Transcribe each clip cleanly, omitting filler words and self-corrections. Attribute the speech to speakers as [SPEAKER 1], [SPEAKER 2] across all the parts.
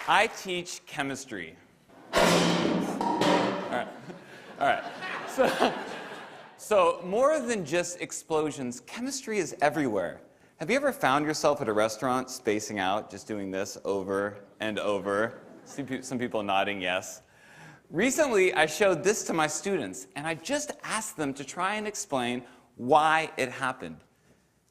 [SPEAKER 1] I teach chemistry. All right. So more than just explosions, chemistry is everywhere. Have you ever found yourself at a restaurant spacing out, just doing this over and over? See some people nodding yes. Recently, I showed this to my students, and I just asked them to try and explain why it happened.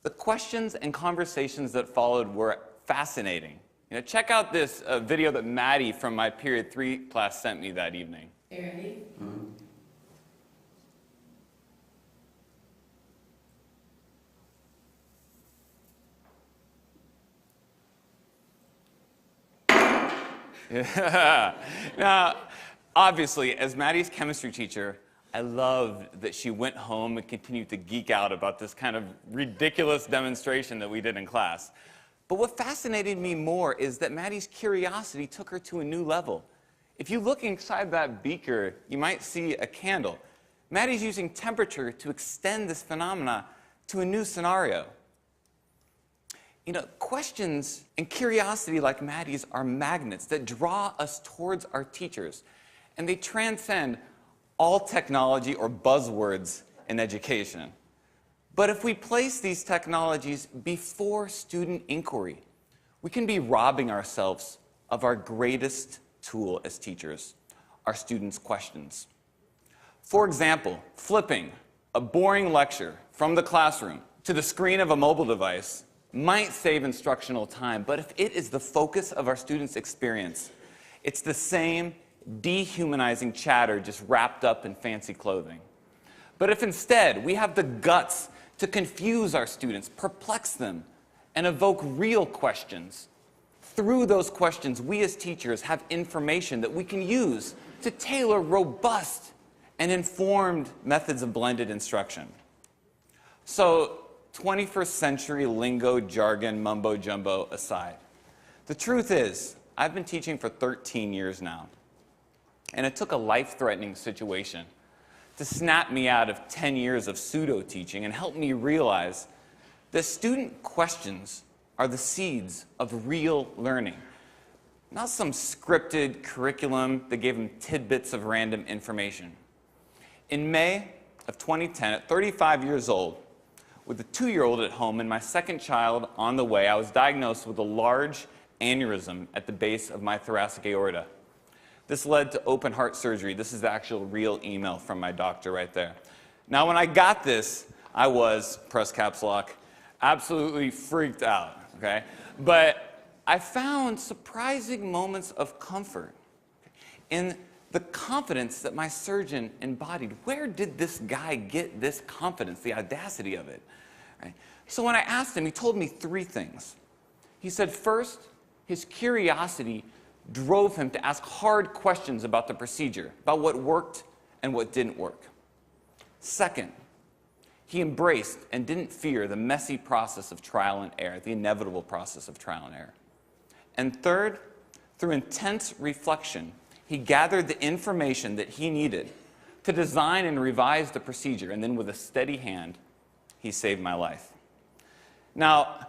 [SPEAKER 1] The questions and conversations that followed were fascinating. Check out this video that Maddie from my Period 3 class sent me that evening.
[SPEAKER 2] Hey, ready?
[SPEAKER 1] Yeah. Now, obviously, as Maddie's chemistry teacher, I loved that she went home and continued to geek out about this kind of ridiculous demonstration that we did in class. But what fascinated me more is that Maddie's curiosity took her to a new level. If you look inside that beaker, you might see a candle. Maddie's using temperature to extend this phenomena to a new scenario. Questions and curiosity like Maddie's are magnets that draw us towards our teachers, and they transcend all technology or buzzwords in education. But if we place these technologies before student inquiry, we can be robbing ourselves of our greatest tool as teachers, our students' questions. For example, flipping a boring lecture from the classroom to the screen of a mobile device might save instructional time, but if it is the focus of our students' experience, it's the same dehumanizing chatter just wrapped up in fancy clothing. But if instead we have the guts to confuse our students, perplex them, and evoke real questions, through those questions, we as teachers have information that we can use to tailor robust and informed methods of blended instruction. So, 21st century lingo, jargon, mumbo-jumbo aside, the truth is, I've been teaching for 13 years now, and it took a life-threatening situation to snap me out of 10 years of pseudo-teaching and help me realize that student questions are the seeds of real learning, not some scripted curriculum that gave them tidbits of random information. In May of 2010, at 35 years old, with a 2-year-old at home and my second child on the way, I was diagnosed with a large aneurysm at the base of my thoracic aorta. This led to open heart surgery. This is the actual real email from my doctor right there. Now, when I got this, I was, press caps lock, absolutely freaked out, okay? But I found surprising moments of comfort in the confidence that my surgeon embodied. Where did this guy get this confidence, the audacity of it? Right? So when I asked him, he told me 3 things. He said, first, his curiosity drove him to ask hard questions about the procedure, about what worked and what didn't work. Second, he embraced and didn't fear the messy process of trial and error, the inevitable process of trial and error. And third, through intense reflection, he gathered the information that he needed to design and revise the procedure, and then with a steady hand, he saved my life. Now,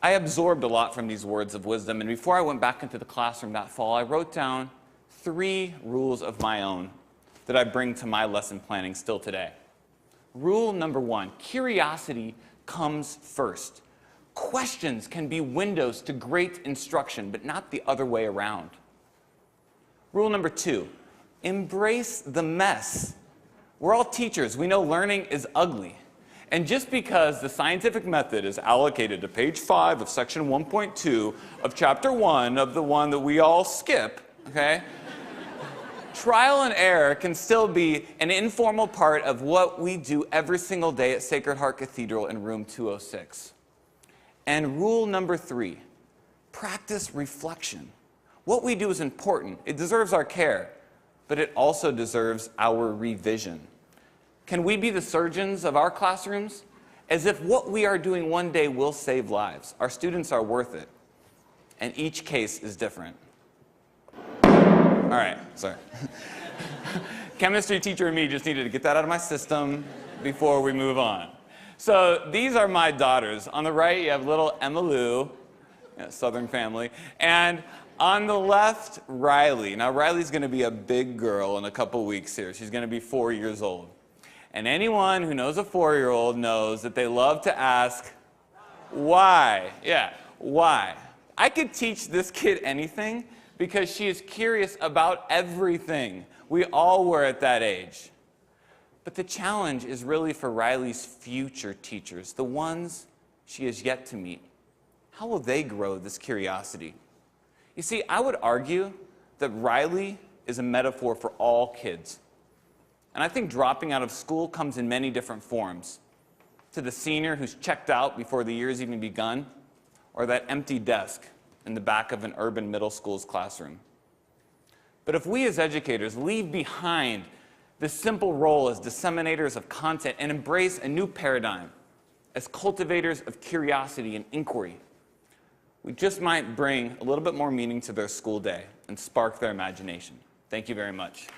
[SPEAKER 1] I absorbed a lot from these words of wisdom, and before I went back into the classroom that fall, I wrote down 3 rules of my own that I bring to my lesson planning still today. Rule number 1, curiosity comes first. Questions can be windows to great instruction, but not the other way around. Rule number 2, embrace the mess. We're all teachers. We know learning is ugly. And just because the scientific method is allocated to page 5 of section 1.2 of chapter 1 of the one that we all skip, okay? Trial and error can still be an informal part of what we do every single day at Sacred Heart Cathedral in room 206. And rule number 3, practice reflection. What we do is important. It deserves our care, but it also deserves our revision. Can we be the surgeons of our classrooms? As if what we are doing one day will save lives. Our students are worth it. And each case is different. All right, sorry. Chemistry teacher and me just needed to get that out of my system before we move on. So these are my daughters. On the right, you have little Emma Lou, Southern family. And On the left, Riley. Now, Riley's going to be a big girl in a couple weeks here. She's going to be 4 years old. And anyone who knows a 4-year-old knows that they love to ask, why? Yeah, why? I could teach this kid anything because she is curious about everything. We all were at that age. But the challenge is really for Riley's future teachers, the ones she has yet to meet. How will they grow this curiosity? You see, I would argue that Riley is a metaphor for all kids. And I think dropping out of school comes in many different forms. To the senior who's checked out before the year's even begun, or that empty desk in the back of an urban middle school's classroom. But if we as educators leave behind this simple role as disseminators of content and embrace a new paradigm as cultivators of curiosity and inquiry, we just might bring a little bit more meaning to their school day and spark their imagination. Thank you very much.